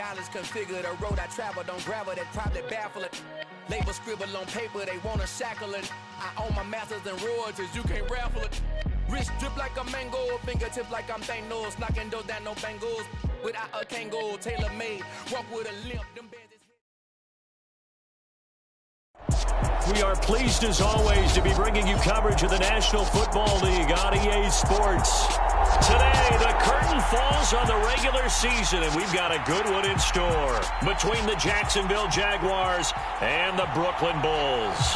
dollars configure the road I travel. Don't gravel that probably baffle it. Label scribble on paper, they wanna shackle it. I own my masters and royalties, you can't raffle it. Wrist drip like a mango, fingertips like I'm Thanos. Knocking those down, no bangles. Without a Kango, tailor made. Walk with a limp, them bands is... We are pleased as always to be bringing you coverage of the National Football League on EA Sports. Today, the curtain falls on the regular season, and we've got a good one in store between the Jacksonville Jaguars and the Brooklyn Bulls.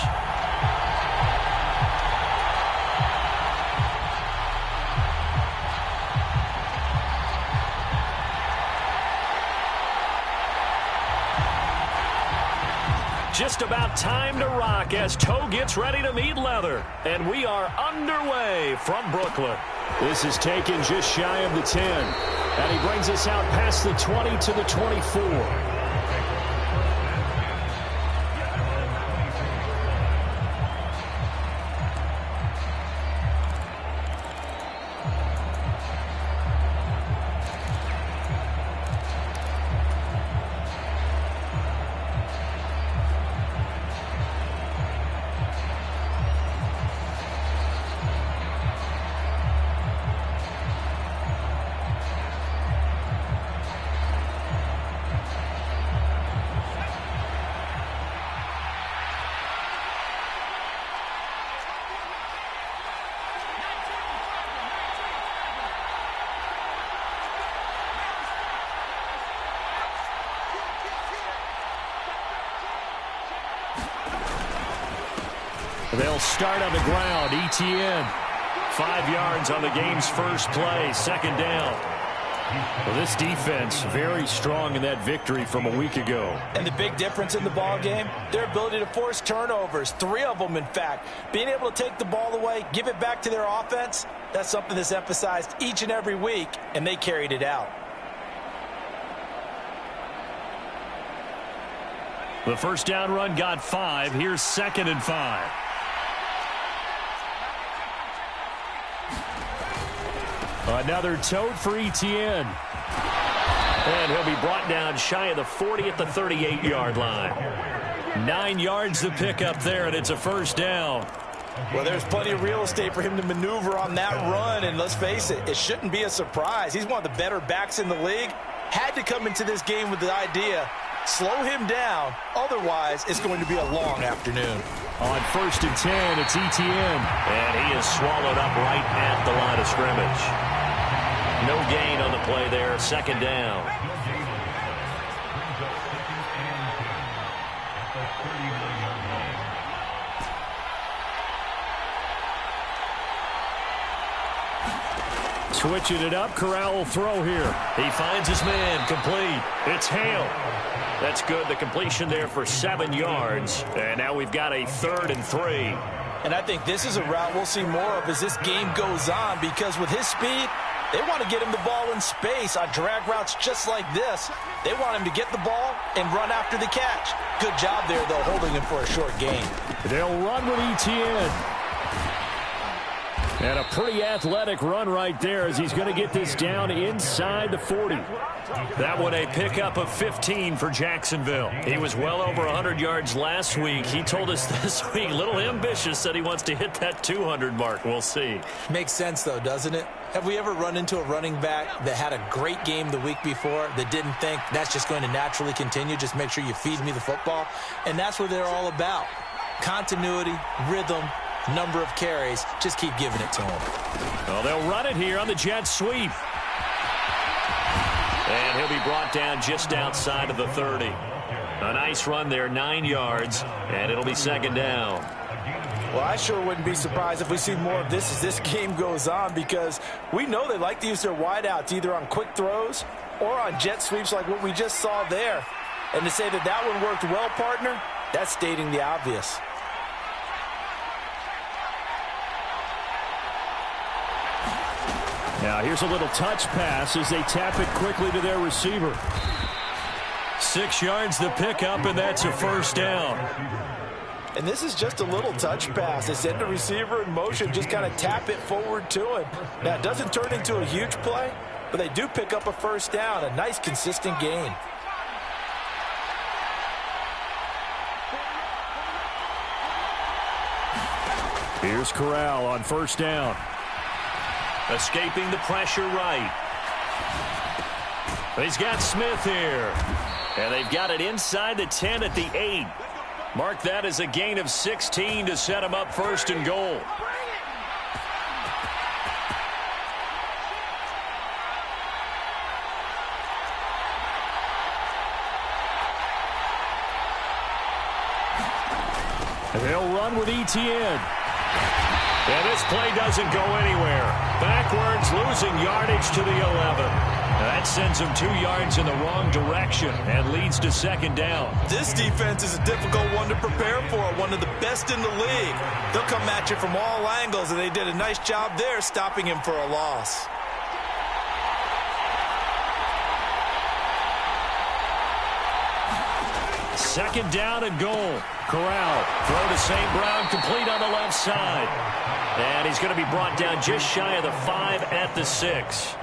Just about time to rock as toe gets ready to meet leather. And we are underway from Brooklyn. This is taken just shy of the 10. And he brings us out past the 20 to the 24. They'll start on the ground. ETN, 5 yards on the game's first play, second down. Well, this defense very strong in that victory from a week ago. And the big difference in the ball game, their ability to force turnovers, 3 of them in fact. Being able to take the ball away, give it back to their offense, that's something that's emphasized each and every week, and they carried it out. The first down run got 5. Here's 2nd and 5. Another tote for ETN. And he'll be brought down shy of the 40 at the 38-yard line. 9 yards to pick up there, and it's a first down. Well, there's plenty of real estate for him to maneuver on that run, and let's face it, it shouldn't be a surprise. He's one of the better backs in the league. Had to come into this game with the idea, slow him down, otherwise it's going to be a long afternoon. On 1st and 10, it's ETN. And he is swallowed up right at the line of scrimmage. No gain on the play there, 2nd down. Switching it up, Corral will throw here. He finds his man, complete. It's Hale. That's good, the completion there for 7 yards. And now we've got a 3rd and 3. And I think this is a route we'll see more of as this game goes on, because with his speed, they want to get him the ball in space on drag routes just like this. They want him to get the ball and run after the catch. Good job there, though, holding him for a short gain. They'll run with ETN. And a pretty athletic run right there as he's going to get this down inside the 40. That one a pickup of 15 for Jacksonville. He was well over 100 yards last week. He told us this week, a little ambitious, said he wants to hit that 200 mark. We'll see. Makes sense, though, doesn't it? Have we ever run into a running back that had a great game the week before that didn't think that's just going to naturally continue? Just make sure you feed me the football. And that's what they're all about. Continuity, rhythm, number of carries. Just keep giving it to him. Well, they'll run it here on the jet sweep. And he'll be brought down just outside of the 30. A nice run there, 9 yards, and it'll be 2nd down. Well, I sure wouldn't be surprised if we see more of this as this game goes on, because we know they like to use their wideouts either on quick throws or on jet sweeps like what we just saw there. And to say that that one worked well, partner, that's stating the obvious. Now here's a little touch pass as they tap it quickly to their receiver. 6 yards to pick up, and that's a first down. And this is just a little touch pass. They send the receiver in motion, just kind of tap it forward to him. Now, it doesn't turn into a huge play, but they do pick up a first down, a nice, consistent gain. Here's Corral on first down. Escaping the pressure right. He's got Smith here. And they've got it inside the 10 at the 8. Mark that as a gain of 16 to set him up first and goal. They'll run with ETN. And this play doesn't go anywhere. Backwards, losing yardage to the 11. That sends them 2 yards in the wrong direction and leads to second down. This defense is a difficult one to prepare for, one of the best in the league. They'll come at you from all angles, and they did a nice job there stopping him for a loss. Second down and goal. Corral, throw to St. Brown, complete on the left side. And he's going to be brought down just shy of the 5 at the 6.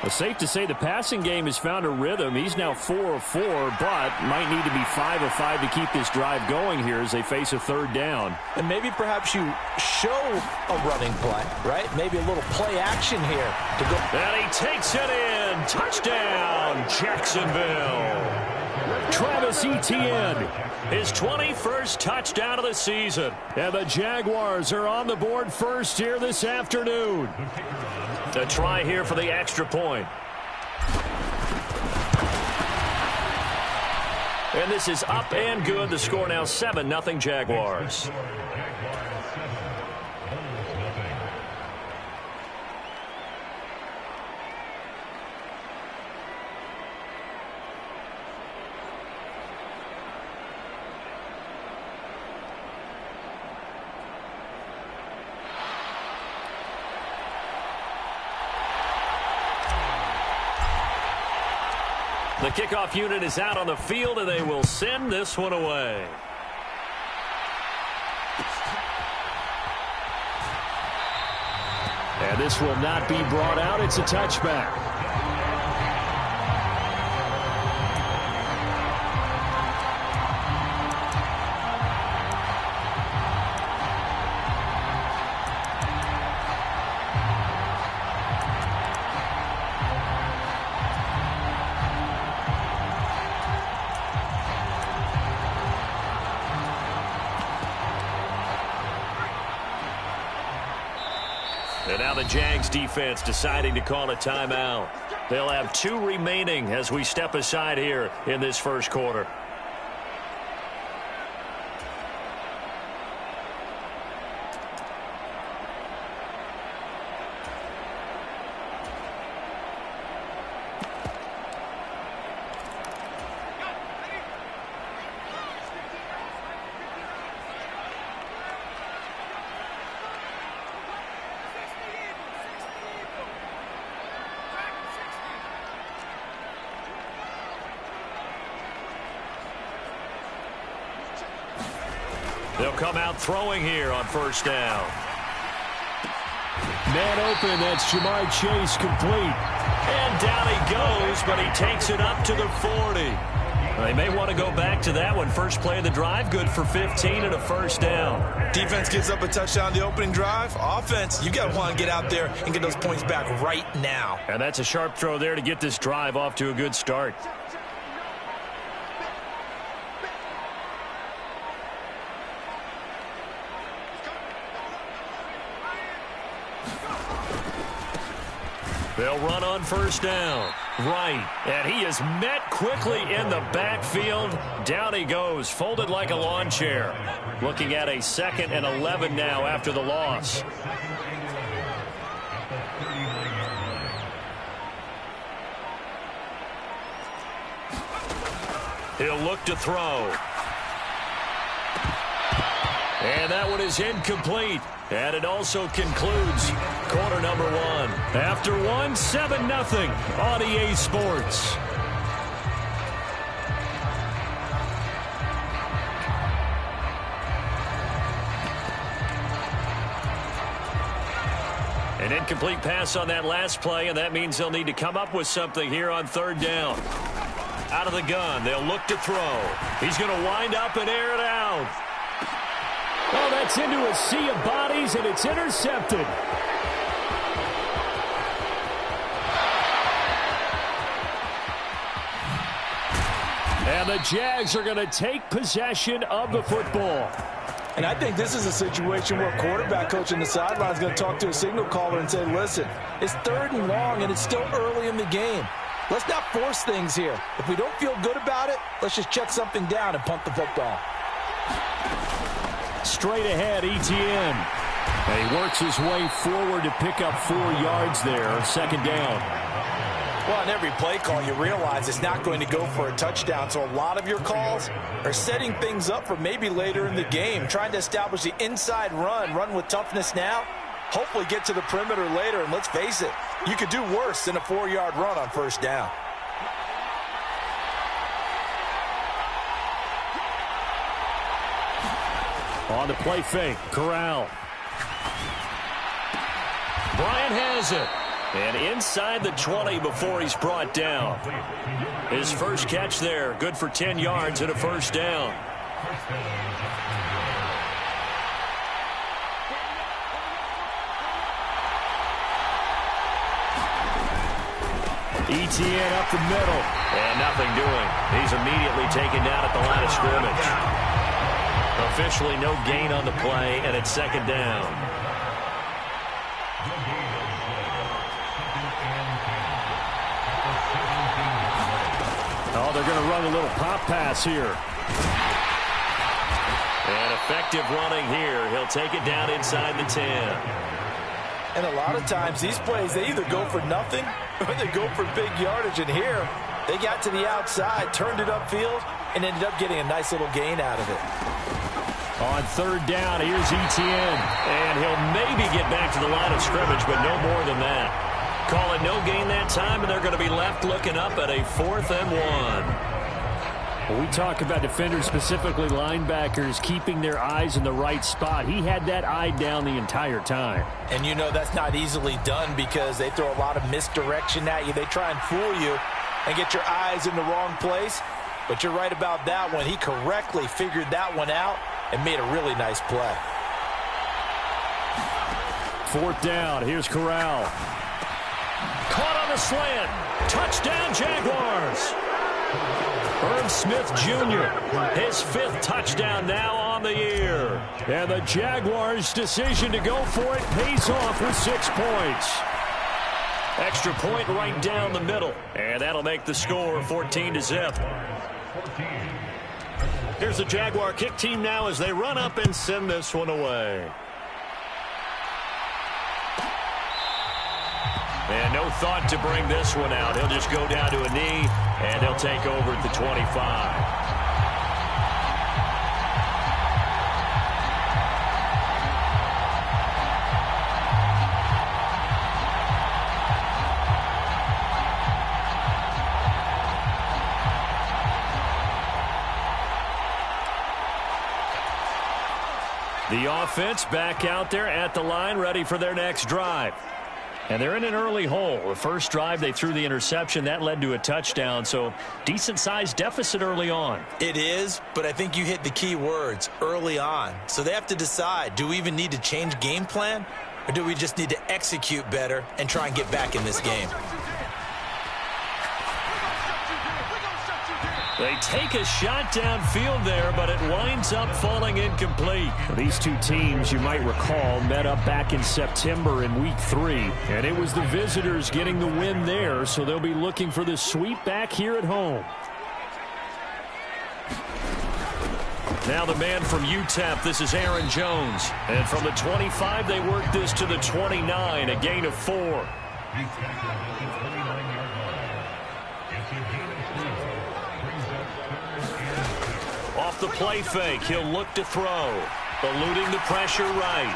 Well, safe to say the passing game has found a rhythm. He's now 4 of 4, but might need to be 5 of 5 to keep this drive going here as they face a third down. And maybe perhaps you show a running play, right? Maybe a little play action here to go. And he takes it in. Touchdown, Jacksonville. Travis Etienne, his 21st touchdown of the season. And the Jaguars are on the board first here this afternoon. A try here for the extra point. And this is up and good. The score now 7-0 Jaguars. The kickoff unit is out on the field, and they will send this one away. And this will not be brought out. It's a touchback. And now the Jags defense deciding to call a timeout. They'll have 2 remaining as we step aside here in this first quarter. They'll come out throwing here on first down. Man open, that's Jamar Chase complete. And down he goes, but he takes it up to the 40. They may want to go back to that one. First play of the drive, good for 15 and a first down. Defense gives up a touchdown the opening drive. Offense, you got to want to get out there and get those points back right now. And that's a sharp throw there to get this drive off to a good start. They'll run on first down. Right. And he is met quickly in the backfield. Down he goes, folded like a lawn chair. Looking at a 2nd and 11 now after the loss. He'll look to throw. And that one is incomplete. And it also concludes quarter number 1. After 1, 7-0 on EA Sports. An incomplete pass on that last play, and that means they'll need to come up with something here on third down. Out of the gun, they'll look to throw. He's going to wind up and air it out. Oh, that's into a sea of bodies, and it's intercepted. And the Jags are going to take possession of the football. And I think this is a situation where quarterback coach in the sideline is going to talk to a signal caller and say, listen, it's 3rd and long, and it's still early in the game. Let's not force things here. If we don't feel good about it, let's just check something down and punt the football. Straight ahead, Etienne. And he works his way forward to pick up 4 yards there, 2nd down. Well, on every play call, you realize it's not going to go for a touchdown, so a lot of your calls are setting things up for maybe later in the game, trying to establish the inside run with toughness now, hopefully get to the perimeter later, and let's face it, you could do worse than a 4-yard run on 1st down. On the play fake, Corral. Bryant has it. And inside the 20 before he's brought down. His first catch there, good for 10 yards and a 1st down. Etienne up the middle. And nothing doing. He's immediately taken down at the line of scrimmage. Officially no gain on the play, and it's 2nd down. Oh, they're going to run a little pop pass here. And effective running here. He'll take it down inside the 10. And a lot of times these plays, they either go for nothing or they go for big yardage. And here, they got to the outside, turned it upfield, and ended up getting a nice little gain out of it. On 3rd down, here's Etienne. And he'll maybe get back to the line of scrimmage, but no more than that. Call it no gain that time, and they're going to be left looking up at a 4th and 1. When we talk about defenders, specifically linebackers, keeping their eyes in the right spot. He had that eye down the entire time. And you know that's not easily done because they throw a lot of misdirection at you. They try and fool you and get your eyes in the wrong place. But you're right about that one. He correctly figured that one out and made a really nice play. 4th down. Here's Corral. Caught on the slant. Touchdown, Jaguars. Herb Smith Jr., his 5th touchdown now on the year. And the Jaguars' decision to go for it pays off with 6 points. Extra point right down the middle. And that'll make the score 14-0. Here's the Jaguar kick team now as they run up and send this one away. And no thought to bring this one out. He'll just go down to a knee, and they'll take over at the 25. The offense back out there at the line, ready for their next drive. And they're in an early hole. The first drive, they threw the interception. That led to a touchdown, so decent-sized deficit early on. It is, but I think you hit the key words, early on. So they have to decide, do we even need to change game plan, or do we just need to execute better and try and get back in this game? They take a shot downfield there, but it winds up falling incomplete. These two teams, you might recall, met up back in September in Week 3. And it was the visitors getting the win there, so they'll be looking for the sweep back here at home. Now the man from UTEP, this is Aaron Jones. And from the 25, they work this to the 29, a gain of 4. Off the play fake, he'll look to throw. Eluding the pressure right.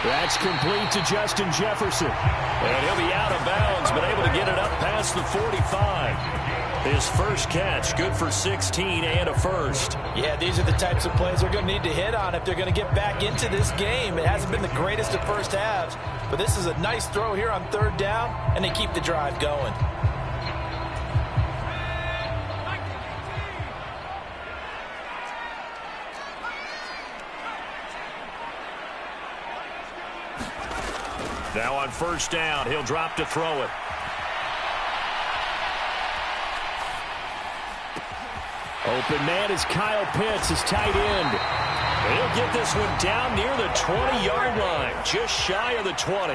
That's complete to Justin Jefferson. And he'll be out of bounds, but able to get it up past the 45. His first catch, good for 16 and a first. Yeah, these are the types of plays they're going to need to hit on if they're going to get back into this game. It hasn't been the greatest of first halves, but this is a nice throw here on 3rd down, and they keep the drive going. Now on first down, he'll drop to throw it. Open man is Kyle Pitts, his tight end. He'll get this one down near the 20-yard line, just shy of the 20.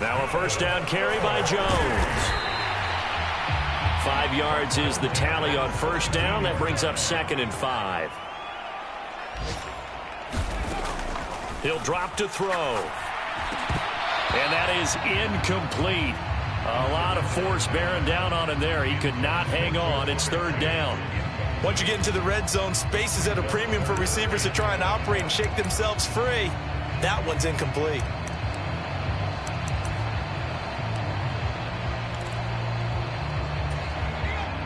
Now a first down carry by Jones. 5 yards is the tally on first down. That brings up 2nd and 5. He'll drop to throw. And that is incomplete. A lot of force bearing down on him there. He could not hang on. It's 3rd down. Once you get into the red zone, space is at a premium for receivers to try and operate and shake themselves free. That one's incomplete.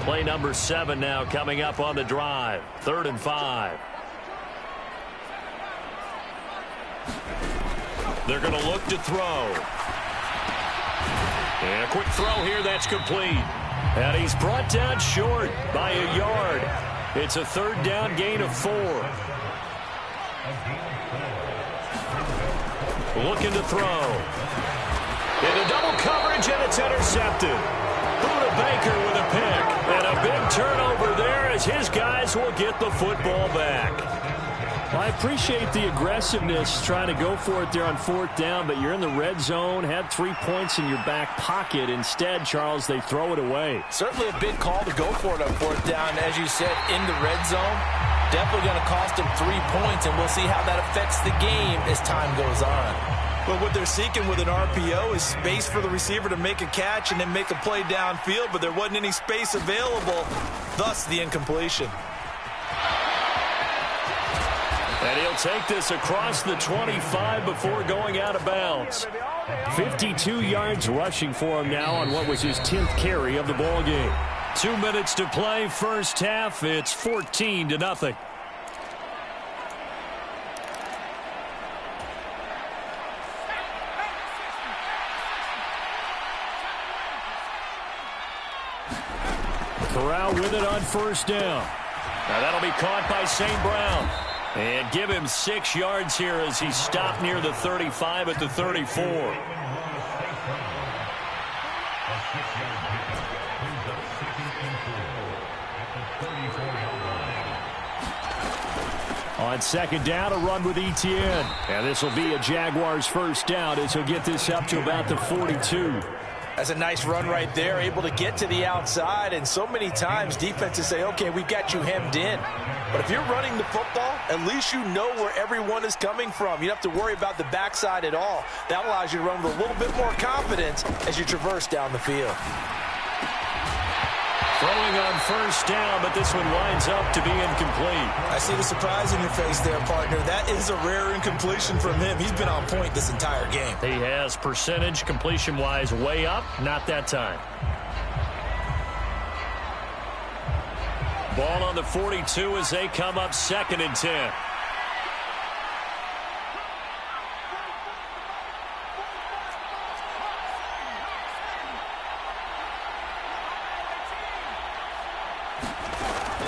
Play number 7 now coming up on the drive. 3rd and 5. They're going to look to throw. And a quick throw here, that's complete. And he's brought down short by a yard. It's a 3rd down gain of 4. Looking to throw. Into double coverage, and it's intercepted. Buda Baker with a pick. And a big turnover there as his guys will get the football back. Well, I appreciate the aggressiveness trying to go for it there on 4th down, but you're in the red zone, had 3 points in your back pocket. Instead, Charles, they throw it away. Certainly a big call to go for it on 4th down. As you said, in the red zone, definitely going to cost them 3 points, and we'll see how that affects the game as time goes on. But what they're seeking with an RPO is space for the receiver to make a catch and then make a play downfield, but there wasn't any space available, thus the incompletion. And he'll take this across the 25 before going out of bounds. 52 yards rushing for him now on what was his 10th carry of the ball game. 2 minutes to play, first half. It's 14-0. Corral with it on first down. Now that'll be caught by St. Brown. And give him 6 yards here as he stopped near the 35 at the 34. On second down, a run with Etienne. And this will be a Jaguars first down as he'll get this up to about the 42. That's a nice run right there, able to get to the outside. And so many times defenses say, okay, we've got you hemmed in. But if you're running the football, at least you know where everyone is coming from. You don't have to worry about the backside at all. That allows you to run with a little bit more confidence as you traverse down the field. Throwing on first down, but this one winds up to be incomplete. I see the surprise in your face there, partner. That is a rare incompletion from him. He's been on point this entire game. He has percentage completion-wise way up, not that time. Ball on the 42 as they come up 2nd and 10.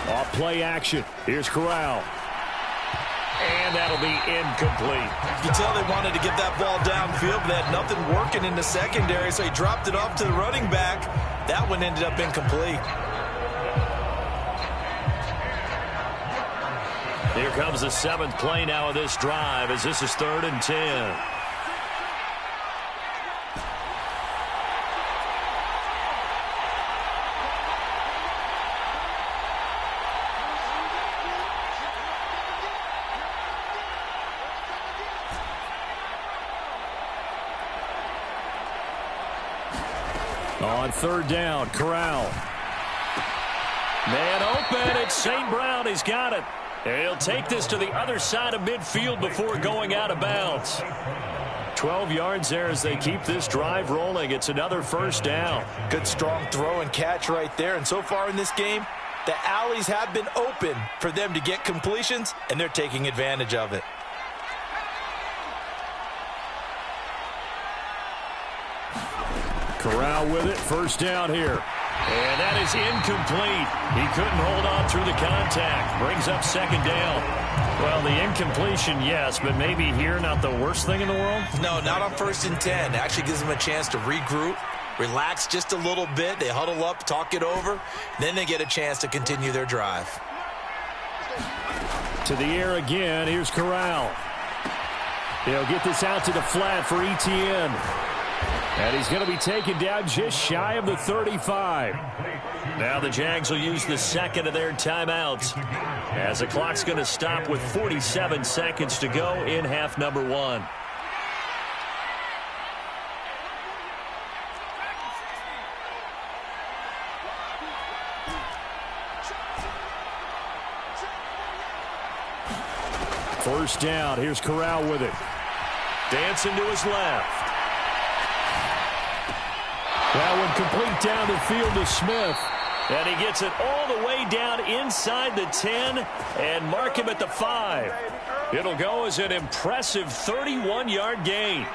Off play action. Here's Corral. And that'll be incomplete. You can tell they wanted to get that ball downfield, but they had nothing working in the secondary, so he dropped it off to the running back. That one ended up incomplete. Here comes the 7th play now of this drive as this is 3rd and 10. On 3rd down, Corral. Man open, it's St. Brown. He's got it. And he'll take this to the other side of midfield before going out of bounds. 12 yards there as they keep this drive rolling. It's another first down. Good strong throw and catch right there. And so far in this game, the alleys have been open for them to get completions, and they're taking advantage of it. Corral with it. First down here. And that is incomplete. He couldn't hold on through the contact. Brings up second down. Well, the incompletion, yes, but maybe here not the worst thing in the world? No, not on 1st and 10. It actually gives them a chance to regroup, relax just a little bit. They huddle up, talk it over. Then they get a chance to continue their drive. To the air again. Here's Corral. He'll get this out to the flat for Etienne. And he's going to be taken down just shy of the 35. Now the Jags will use the second of their timeouts as the clock's going to stop with 47 seconds to go in half number 1. First down. Here's Corral with it. Dancing to his left. That one complete down the field to Smith. And he gets it all the way down inside the 10 and mark him at the 5. It'll go as an impressive 31-yard gain.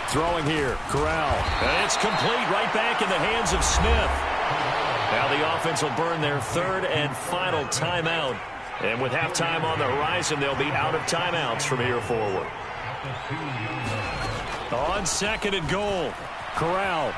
Throwing here, Corral. And it's complete right back in the hands of Smith. Now the offense will burn their third and final timeout. And with halftime on the horizon, they'll be out of timeouts from here forward. On second and goal, Corral.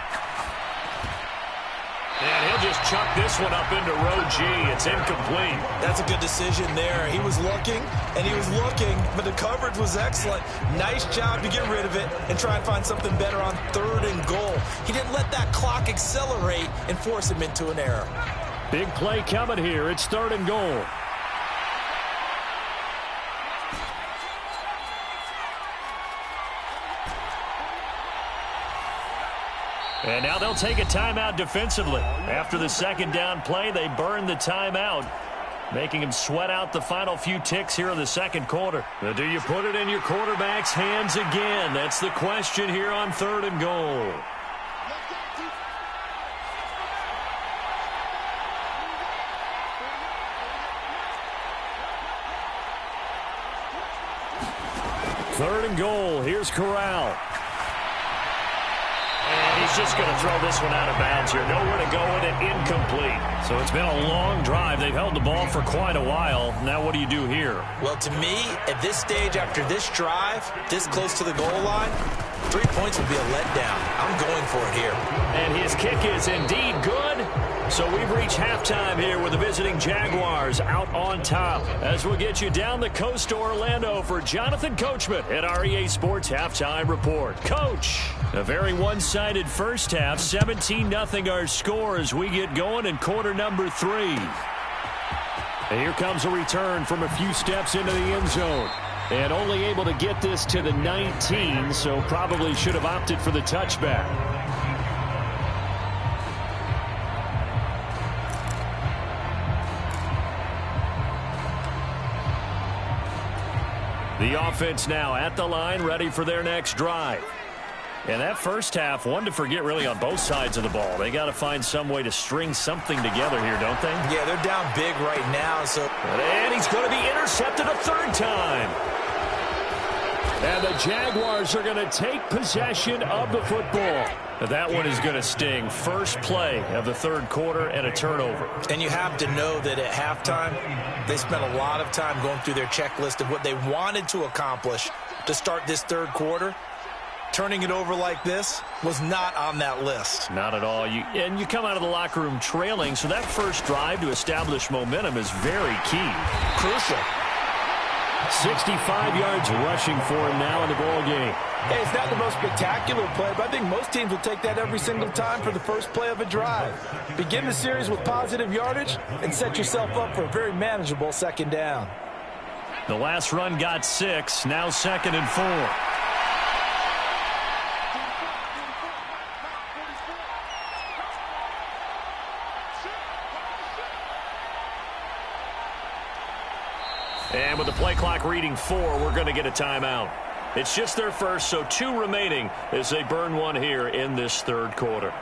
And he'll just chuck this one up into row G. It's incomplete. That's a good decision there. He was looking, and he was looking, but the coverage was excellent. Nice job to get rid of it and try and find something better on 3rd and goal. He didn't let that clock accelerate and force him into an error. Big play coming here. It's 3rd and goal. And now they'll take a timeout defensively. After the second down play, they burn the timeout, making him sweat out the final few ticks here in the second quarter. Now, do you put it in your quarterback's hands again? That's the question here on 3rd and goal. Third and goal. Here's Corral. He's just going to throw this one out of bounds here. Nowhere to go with it. Incomplete. So it's been a long drive. They've held the ball for quite a while. Now what do you do here? Well, to me, at this stage, after this drive, this close to the goal line, 3 points would be a letdown. I'm going for it here. And his kick is indeed good. So we've reached halftime here with the visiting Jaguars out on top. As we'll get you down the coast to Orlando for Jonathan Coachman at our EA Sports Halftime Report. Coach, a very one-sided first half. 17-0 our score as we get going in quarter number 3. And here comes a return from a few steps into the end zone. And only able to get this to the 19, so probably should have opted for the touchback. The offense now at the line, ready for their next drive. And that first half, one to forget really on both sides of the ball. They got to find some way to string something together here, don't they? Yeah, they're down big right now. And he's going to be intercepted a third time. And the Jaguars are going to take possession of the football. That one is going to sting. First play of the third quarter and a turnover. And you have to know that at halftime, they spent a lot of time going through their checklist of what they wanted to accomplish to start this third quarter. Turning it over like this was not on that list. Not at all. And you come out of the locker room trailing, so that first drive to establish momentum is very key. Crucial. 65 yards rushing for him now in the ball game. Hey, it's not the most spectacular play, but I think most teams will take that every single time for the first play of a drive. Begin the series with positive yardage and set yourself up for a very manageable second down. The last run got 6, now 2nd and 4. And with the play clock reading 4, we're going to get a timeout. It's just their first, so 2 remaining as they burn one here in this third quarter.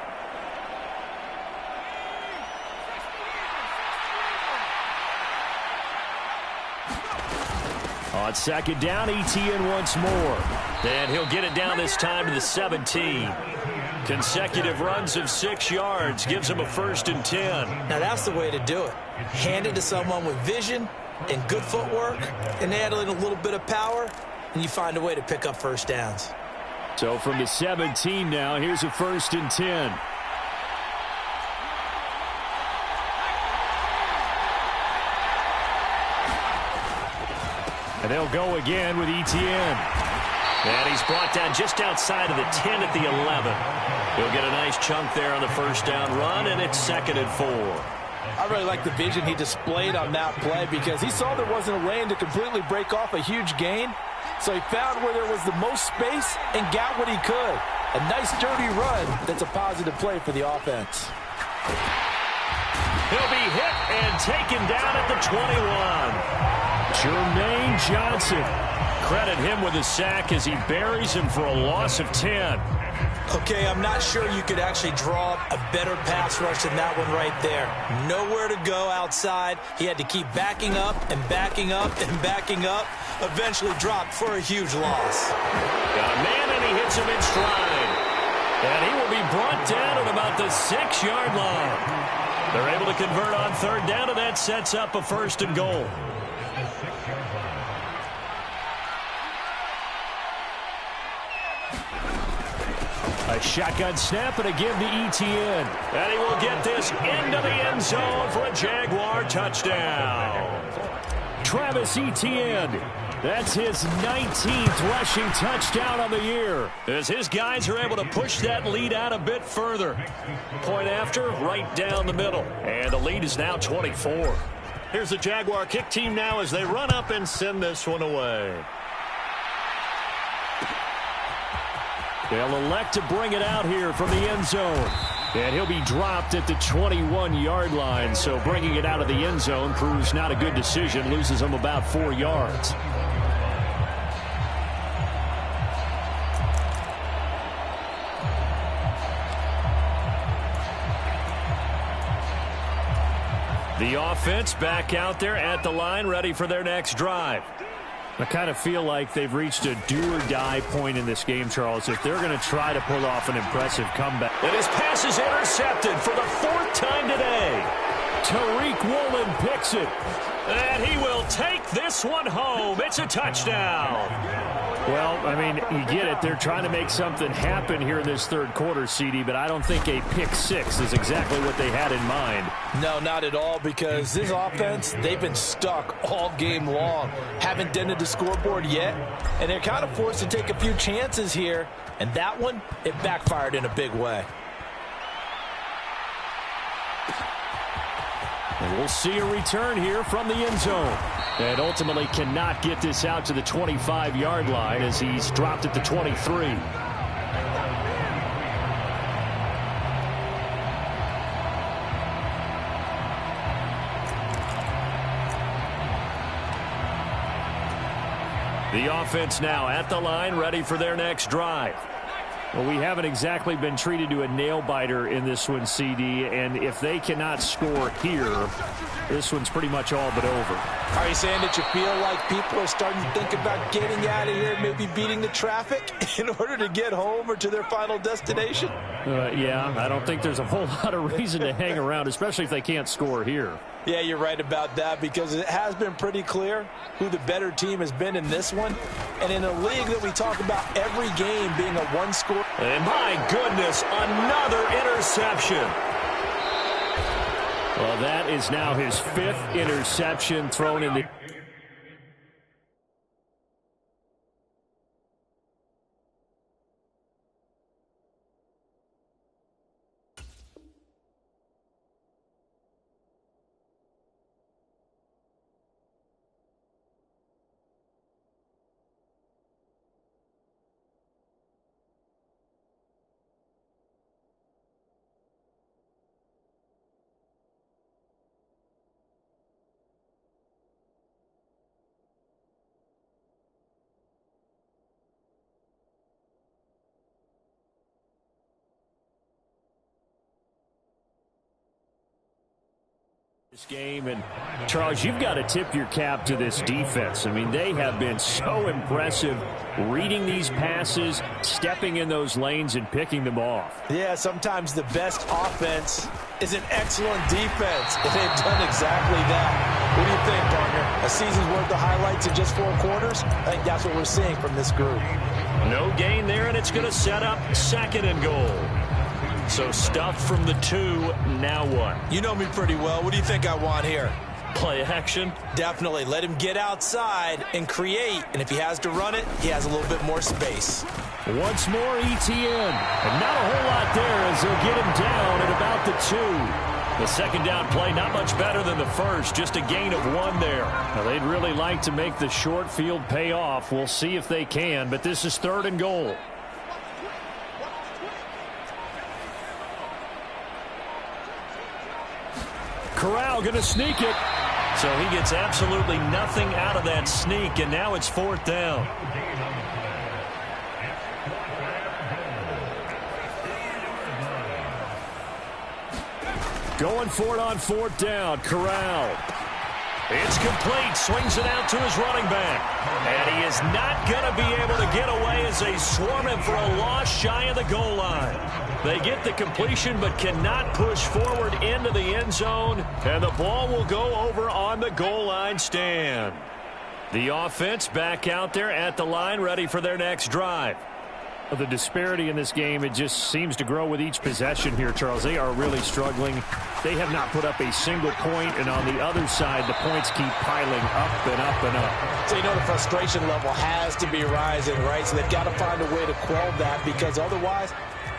On second down, Etienne once more. And he'll get it down this time to the 17. Consecutive runs of 6 yards gives him a 1st and 10. Now that's the way to do it. Hand it to someone with vision and good footwork, and add in a little bit of power, and you find a way to pick up first downs. So from the 17 now, here's a 1st and 10. And they'll go again with Etienne. And he's brought down just outside of the 10 at the 11. He'll get a nice chunk there on the 1st down run, and it's 2nd and 4. I really like the vision he displayed on that play because he saw there wasn't a lane to completely break off a huge gain. So he found where there was the most space and got what he could. A nice, dirty run that's a positive play for the offense. He'll be hit and taken down at the 21. Jermaine Johnson. Credit him with a sack as he buries him for a loss of 10. Okay, I'm not sure you could actually draw a better pass rush than that one right there. Nowhere to go outside. He had to keep backing up and backing up and backing up. Eventually dropped for a huge loss. Got a man, and he hits him in stride. And he will be brought down at about the 6-yard line. They're able to convert on 3rd down, and that sets up a 1st and goal. A shotgun snap, and again to Etienne. And he will get this into the end zone for a Jaguar touchdown. Travis Etienne. That's his 19th rushing touchdown on the year. As his guys are able to push that lead out a bit further. Point after, right down the middle. And the lead is now 24. Here's the Jaguar kick team now as they run up and send this one away. They'll elect to bring it out here from the end zone. And he'll be dropped at the 21-yard line. So bringing it out of the end zone proves not a good decision. Loses him about 4 yards. The offense back out there at the line, ready for their next drive. I kind of feel like they've reached a do-or-die point in this game, Charles, if they're going to try to pull off an impressive comeback. And his pass is intercepted for the 4th time today. Tariq Woolen picks it. And he will take this one home. It's a touchdown. Well, I mean, you get it. They're trying to make something happen here in this 3rd quarter, CD, but I don't think a pick 6 is exactly what they had in mind. No, not at all, because this offense, they've been stuck all game long. Haven't dented the scoreboard yet, and they're kind of forced to take a few chances here, and that one, it backfired in a big way. And we'll see a return here from the end zone. And ultimately cannot get this out to the 25-yard line as he's dropped at the 23. The offense now at the line, ready for their next drive. Well, we haven't exactly been treated to a nail-biter in this one, CD, and if they cannot score here, this one's pretty much all but over. Are you saying that you feel like people are starting to think about getting out of here, maybe beating the traffic in order to get home or to their final destination? Yeah, I don't think there's a whole lot of reason to hang around, especially if they can't score here. Yeah, you're right about that because it has been pretty clear who the better team has been in this one. And in a league that we talk about every game being a one-score. And my goodness, another interception. Well, that is now his 5th interception thrown in the... Game. And Charles, you've got to tip your cap to this defense. I mean, they have been so impressive reading these passes, stepping in those lanes and picking them off. Yeah, sometimes the best offense is an excellent defense, and they've done exactly that. What do you think, partner? A season's worth of highlights in just 4 quarters? I think that's what we're seeing from this group. No gain there, and it's going to set up 2nd and goal. So stuffed from the 2, now what? You know me pretty well. What do you think I want here? Play action? Definitely. Let him get outside and create. And if he has to run it, he has a little bit more space. Once more, ETN. And not a whole lot there as they'll get him down at about the 2. The 2nd down play, not much better than the first. Just a gain of 1 there. Now, they'd really like to make the short field pay off. We'll see if they can, but this is 3rd and goal. Corral going to sneak it. So he gets absolutely nothing out of that sneak, and now it's 4th down. Going for it on 4th down. Corral. It's complete. Swings it out to his running back. And he is not going to be able to get away as they swarm him for a loss shy of the goal line. They get the completion but cannot push forward into the end zone. And the ball will go over on the goal line stand. The offense back out there at the line ready for their next drive. The disparity in this game, it just seems to grow with each possession here, Charles. They are really struggling. They have not put up a single point, and on the other side, the points keep piling up and up and up. So you know the frustration level has to be rising, right? So they've got to find a way to quell that, because otherwise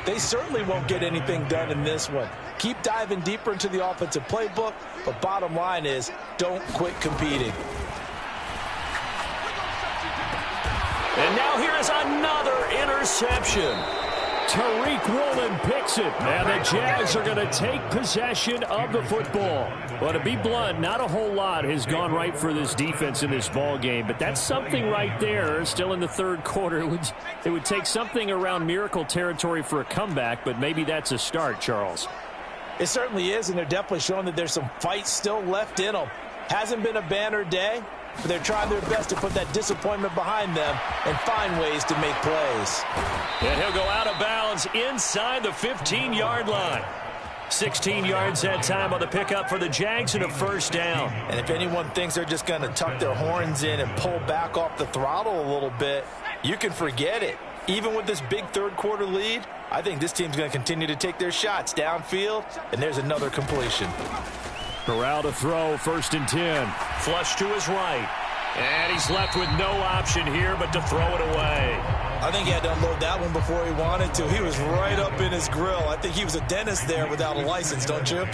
they certainly won't get anything done in this one. Keep diving deeper into the offensive playbook, but bottom line is don't quit competing. And now here is another interception. Tariq Woolen picks it, and the Jags are going to take possession of the football. Well, to be blunt, not a whole lot has gone right for this defense in this ball game, but that's something right there. Still in the 3rd quarter, it would take something around miracle territory for a comeback, but maybe that's a start, Charles. It certainly is, and they're definitely showing that there's some fight still left in them. Hasn't been a banner day, but they're trying their best to put that disappointment behind them and find ways to make plays. And he'll go out of bounds inside the 15-yard line. 16 yards that time on the pickup for the Jags and a 1st down. And if anyone thinks they're just going to tuck their horns in and pull back off the throttle a little bit, you can forget it. Even with this big 3rd quarter lead, I think this team's going to continue to take their shots downfield, and there's another completion. Corral to throw, 1st and 10. Flush to his right. And he's left with no option here but to throw it away. I think he had to unload that one before he wanted to. He was right up in his grill. I think he was a dentist there without a license, don't you?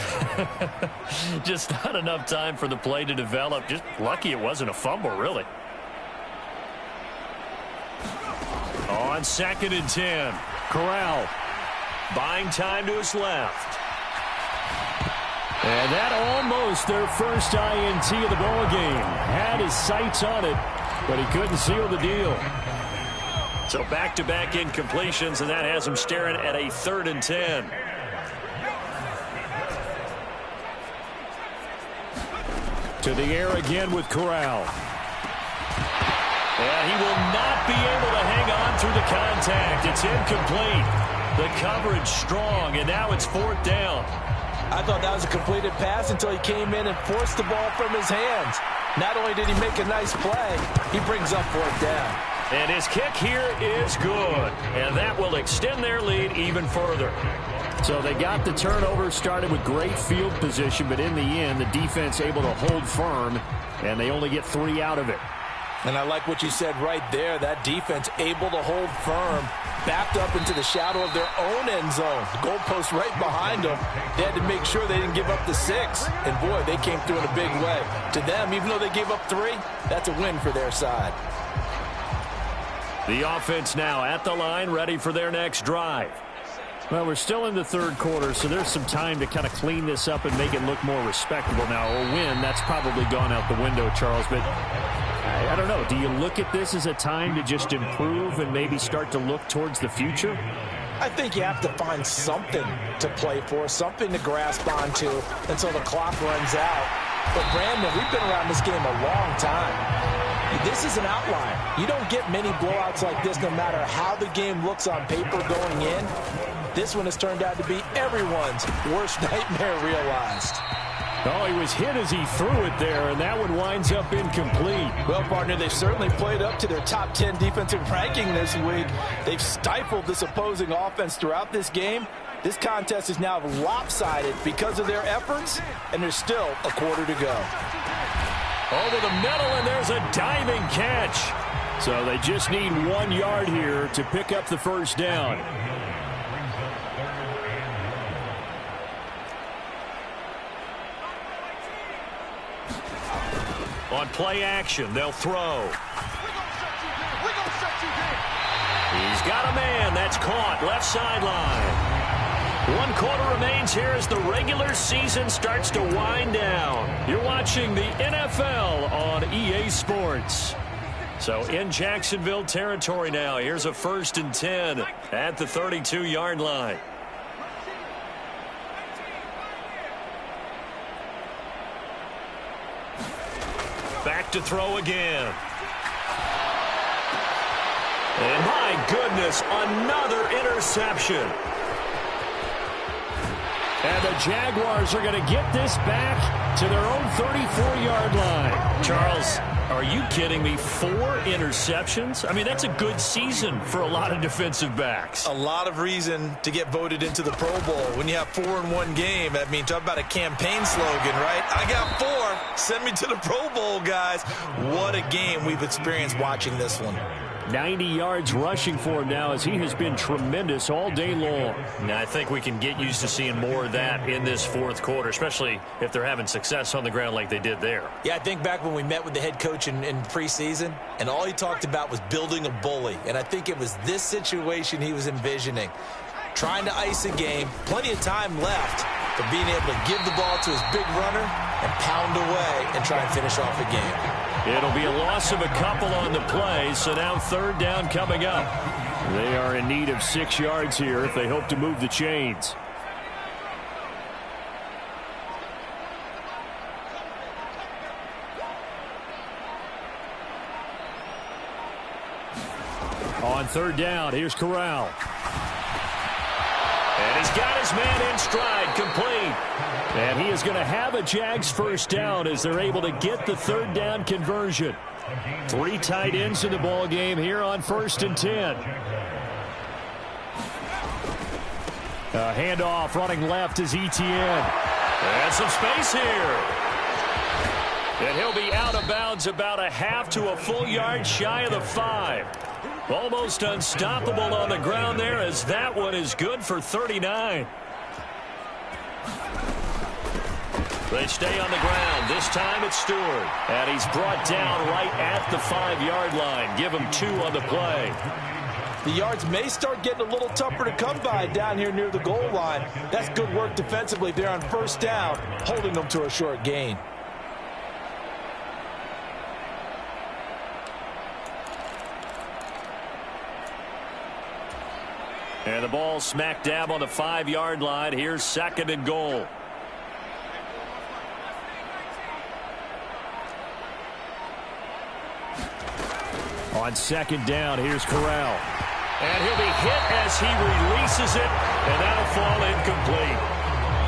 Just not enough time for the play to develop. Just lucky it wasn't a fumble, really. On 2nd and 10. Corral buying time to his left. And that almost their first INT of the ball game. Had his sights on it, but he couldn't seal the deal. So back-to-back incompletions, and that has him staring at a 3rd and 10. To the air again with Corral. And he will not be able to hang on through the contact. It's incomplete. The coverage strong, and now it's 4th down. I thought that was a completed pass until he came in and forced the ball from his hands. Not only did he make a nice play, he brings up 4th down. And his kick here is good. And that will extend their lead even further. So they got the turnover, started with great field position, but in the end, the defense able to hold firm, and they only get 3 out of it. And I like what you said right there. That defense able to hold firm, backed up into the shadow of their own end zone. The goalpost right behind them. They had to make sure they didn't give up the 6. And, boy, they came through in a big way. To them, even though they gave up 3, that's a win for their side. The offense now at the line, ready for their next drive. Well, we're still in the 3rd quarter, so there's some time to kind of clean this up and make it look more respectable. Now, a win, that's probably gone out the window, Charles, but I don't know. Do you look at this as a time to just improve and maybe start to look towards the future? I think you have to find something to play for, something to grasp onto until the clock runs out. But, Brandon, we've been around this game a long time. This is an outlier. You don't get many blowouts like this no matter how the game looks on paper going in. This one has turned out to be everyone's worst nightmare realized. Oh, he was hit as he threw it there, and that one winds up incomplete. Well, partner, they've certainly played up to their top 10 defensive ranking this week. They've stifled this opposing offense throughout this game. This contest is now lopsided because of their efforts, and there's still a quarter to go. Over the middle, and there's a diving catch. So they just need 1 yard here to pick up the first down. On play action, they'll throw. He's got a man. That's caught. Left sideline. 1 quarter remains here as the regular season starts to wind down. You're watching the NFL on EA Sports. So in Jacksonville territory now. Here's a 1st and 10 at the 32-yard line. Back to throw again. And my goodness, another interception. And the Jaguars are going to get this back to their own 34-yard line. Charles, are you kidding me? 4 interceptions? I mean, that's a good season for a lot of defensive backs. A lot of reason to get voted into the Pro Bowl. When you have 4 in one game, I mean, talk about a campaign slogan, right? I got 4. Send me to the Pro Bowl, guys. What a game we've experienced watching this one. 90 yards rushing for him now as he has been tremendous all day long. Now, I think we can get used to seeing more of that in this 4th quarter, especially if they're having success on the ground like they did there. Yeah, I think back when we met with the head coach in preseason, and all he talked about was building a bully. And I think it was this situation he was envisioning. Trying to ice a game, plenty of time left, but being able to give the ball to his big runner and pound away and try and finish off a game. It'll be a loss of a couple on the play, so now 3rd down coming up. They are in need of 6 yards here if they hope to move the chains. On 3rd down, here's Corral. And he's got his man in stride, complete. And he is going to have a Jags first down as they're able to get the 3rd down conversion. 3 tight ends in the ball game here on 1st and 10. A handoff running left is Etienne. And some space here. And he'll be out of bounds about a half to a full yard shy of the 5. Almost unstoppable on the ground there as that one is good for 39. They stay on the ground. This time it's Stewart. And he's brought down right at the 5-yard line. Give him 2 on the play. The yards may start getting a little tougher to come by down here near the goal line. That's good work defensively there on 1st down, holding them to a short gain. And the ball smack dab on the 5-yard line. Here's 2nd and goal. On 2nd down, here's Corral. And he'll be hit as he releases it, and that'll fall incomplete.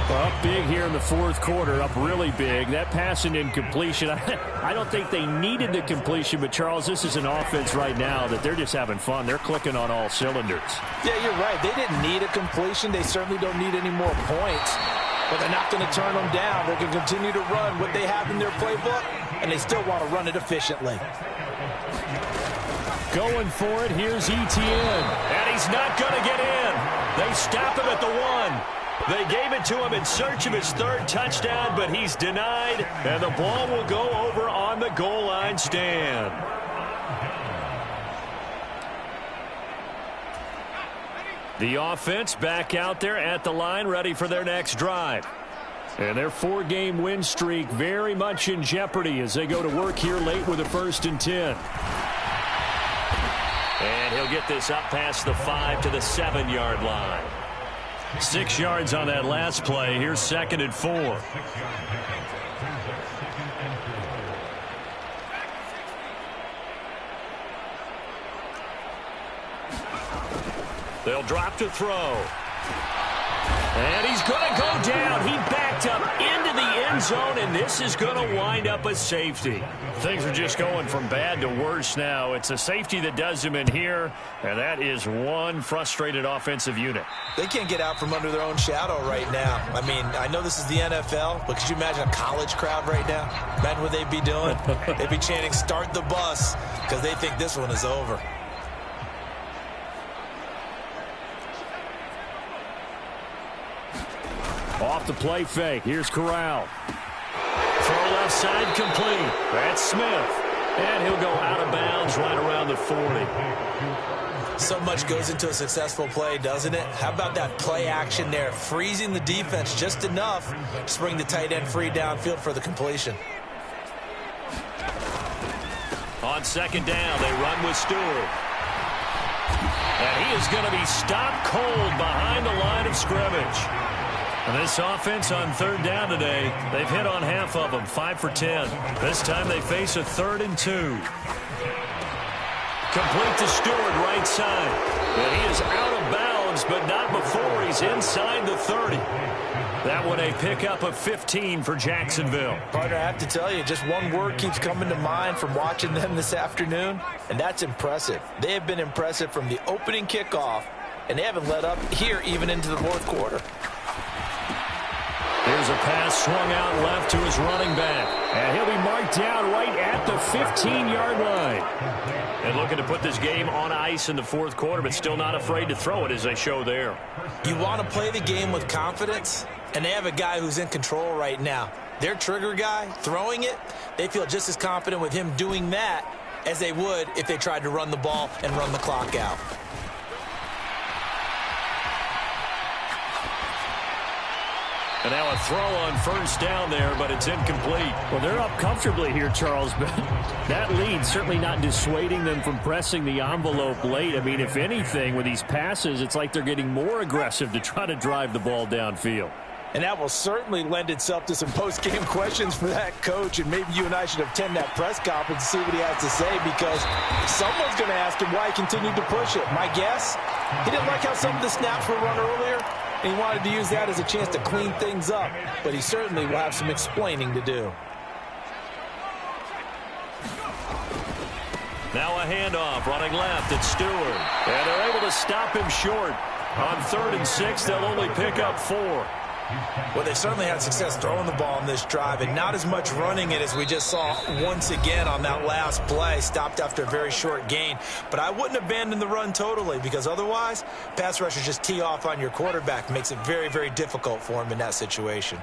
Well, up big here in the 4th quarter, up really big. That pass and incompletion, I don't think they needed the completion, but Charles, this is an offense right now that they're just having fun. They're clicking on all cylinders. Yeah, you're right. They didn't need a completion. They certainly don't need any more points, but they're not going to turn them down. They're going to continue to run what they have in their playbook, and they still want to run it efficiently. Going for it, here's Etienne. And he's not going to get in. They stop him at the 1. They gave it to him in search of his 3rd touchdown, but he's denied, and the ball will go over on the goal line stand. The offense back out there at the line, ready for their next drive. And their 4-game win streak very much in jeopardy as they go to work here late with a 1st and 10. And he'll get this up past the 5 to the 7-yard line. 6 yards on that last play. Here's 2nd and 4. They'll drop to throw. And he's going to go down. He backed up into the end zone, and this is going to wind up a safety. Things are just going from bad to worse now. It's a safety that does him in here, and that is one frustrated offensive unit. They can't get out from under their own shadow right now. I mean, I know this is the NFL, but could you imagine a college crowd right now? Imagine what they'd be doing. They'd be chanting, "Start the bus," because they think this one is over. Off the play fake. Here's Corral. Throw left side complete. That's Smith. And he'll go out of bounds right around the 40. So much goes into a successful play, doesn't it? How about that play action there? Freezing the defense just enough to bring the tight end free downfield for the completion. On 2nd down, they run with Stewart. And he is going to be stopped cold behind the line of scrimmage. And this offense on 3rd down today, they've hit on half of them, 5 for 10. This time they face a 3rd and 2. Complete to Stewart, right side. And he is out of bounds, but not before he's inside the 30. That one a pickup of 15 for Jacksonville. Partner, I have to tell you, just one word keeps coming to mind from watching them this afternoon, and that's impressive. They have been impressive from the opening kickoff, and they haven't let up here even into the 4th quarter. Here's a pass swung out left to his running back. And he'll be marked down right at the 15-yard line. And looking to put this game on ice in the 4th quarter, but still not afraid to throw it as they show there. You want to play the game with confidence, and they have a guy who's in control right now. Their trigger guy, throwing it, they feel just as confident with him doing that as they would if they tried to run the ball and run the clock out. And now a throw on 1st down there, but it's incomplete. Well, they're up comfortably here, Charles, but that lead certainly not dissuading them from pressing the envelope late. I mean, if anything, with these passes, it's like they're getting more aggressive to try to drive the ball downfield. And that will certainly lend itself to some post-game questions for that coach, and maybe you and I should attend that press conference to see what he has to say, because someone's going to ask him why he continued to push it. My guess, he didn't like how some of the snaps were run earlier, and he wanted to use that as a chance to clean things up, but he certainly will have some explaining to do. Now a handoff, running left, it's Stewart. And they're able to stop him short. On 3rd and 6, they'll only pick up 4. Well, they certainly had success throwing the ball in this drive, and not as much running it as we just saw once again on that last play. Stopped after a very short gain. But I wouldn't abandon the run totally, because otherwise, pass rushers just tee off on your quarterback. Makes it very, very difficult for him in that situation.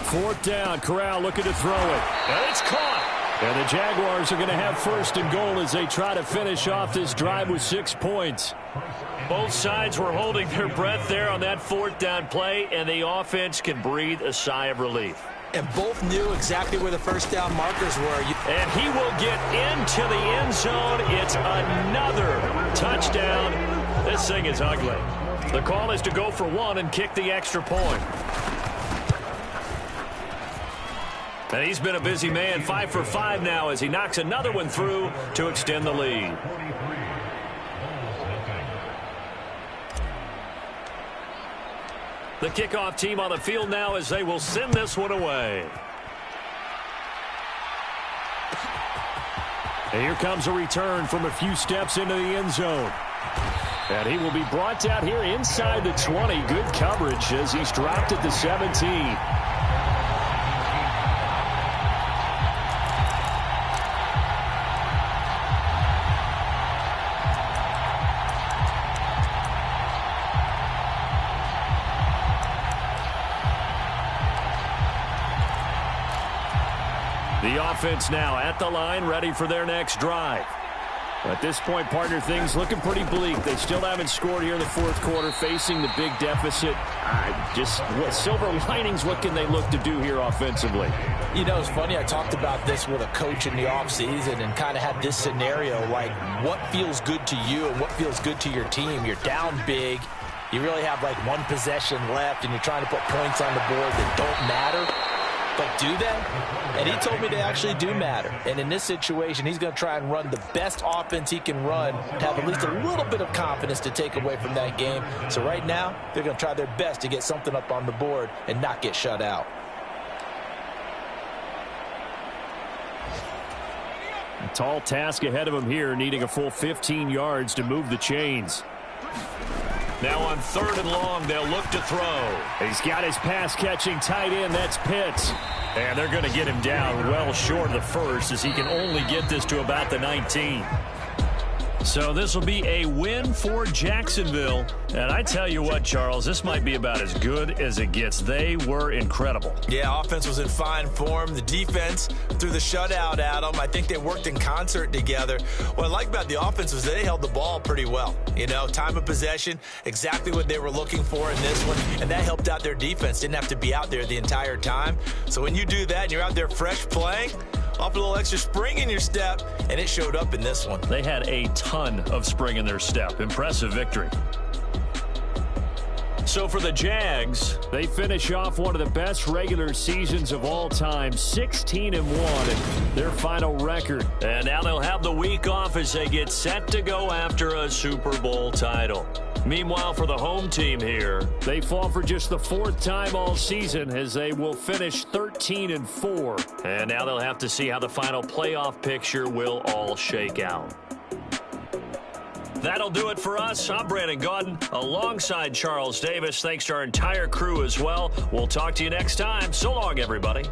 Fourth down, Corral looking to throw it. And it's caught. And the Jaguars are going to have 1st and goal as they try to finish off this drive with 6 points. Both sides were holding their breath there on that 4th down play, and the offense can breathe a sigh of relief. And both knew exactly where the 1st down markers were. And he will get into the end zone. It's another touchdown. This thing is ugly. The call is to go for 1 and kick the extra point. And he's been a busy man, 5 for 5 now as he knocks another one through to extend the lead. The kickoff team on the field now as they will send this one away. And here comes a return from a few steps into the end zone. And he will be brought down here inside the 20. Good coverage as he's dropped at the 17. The offense now at the line, ready for their next drive. At this point, partner, things looking pretty bleak. They still haven't scored here in the fourth quarter, facing the big deficit. What silver linings, what can they look to do here offensively? You know, it's funny. I talked about this with a coach in the offseason and kind of had this scenario, like what feels good to you and what feels good to your team. You're down big. You really have like one possession left, and you're trying to put points on the board that don't matter. But do they? And he told me they actually do matter. And in this situation, he's going to try and run the best offense he can run to have at least a little bit of confidence to take away from that game. So right now, they're going to try their best to get something up on the board and not get shut out. A tall task ahead of him here, needing a full 15 yards to move the chains. Now on 3rd and long, they'll look to throw. He's got his pass-catching tight end. That's Pitts. And they're going to get him down well short of the first, as he can only get this to about the 19. So this will be a win for Jacksonville. And I tell you what, Charles, this might be about as good as it gets. They were incredible. Yeah, offense was in fine form. The defense threw the shutout at them. I think they worked in concert together. What I like about the offense was they held the ball pretty well. You know, time of possession, exactly what they were looking for in this one. And that helped out their defense. Didn't have to be out there the entire time. So when you do that and you're out there fresh playing, off a little extra spring in your step, and it showed up in this one. They had a ton of spring in their step. Impressive victory. So for the Jags, they finish off one of the best regular seasons of all time, 16-1 in their final record. And now they'll have the week off as they get set to go after a Super Bowl title. Meanwhile, for the home team here, they fall for just the 4th time all season, as they will finish 13-4. And now they'll have to see how the final playoff picture will all shake out. That'll do it for us. I'm Brandon Gaudin alongside Charles Davis. Thanks to our entire crew as well. We'll talk to you next time. So long, everybody.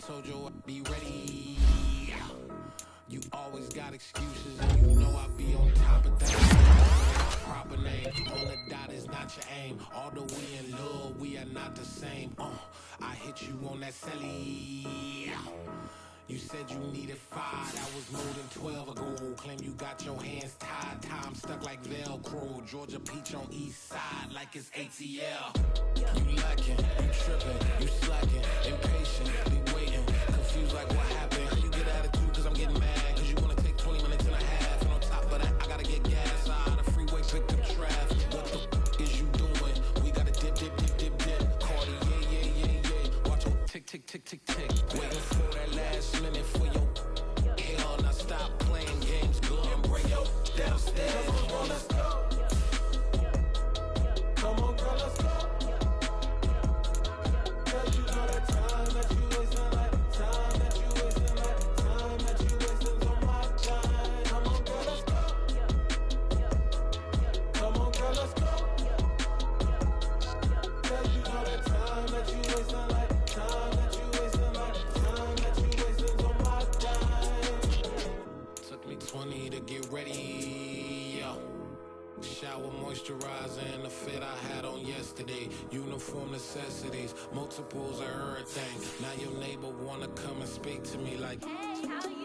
Told you I'd be ready. You always got excuses, and you know I'll be on top of that. Proper name on the dot is not your aim. Although we in love, we are not the same. I hit you on that celly. You said you needed 5, that was more than 12 ago. Claim you got your hands tied, time stuck like Velcro. Georgia Peach on east side like it's ATL. You lacking, you tripping, you slacking, impatient, be waiting, confused like what happened. How you get attitude cause I'm getting mad, cause you wanna take 20 minutes and a half. And on top of that, I gotta get gas out of the freeway, pick up traffic. What the is you doing? We gotta dip, dip, dip, dip, dip. Cardi, yeah. Watch your tick, tick, tick, tick, tick. Waiting for that last minute for your hell. Now stop playing games, go and bring your downstairs. Come on, let's go. Come on, girl, let's go. Cause you know that time that you wasting, like time that you wasting, like time that you wasting on my time. Come on, girl, let's go. Come on, girl, let's go. Cause you know that time that you wasting, like time that you wasting, like time that you wasting on my time. Took me 20 to get ready, yo. Shower moisturizer and the fit I had on yesterday. Uniform necessities, multiples of everything. Now your neighbor wanna come and speak to me like, hey, how you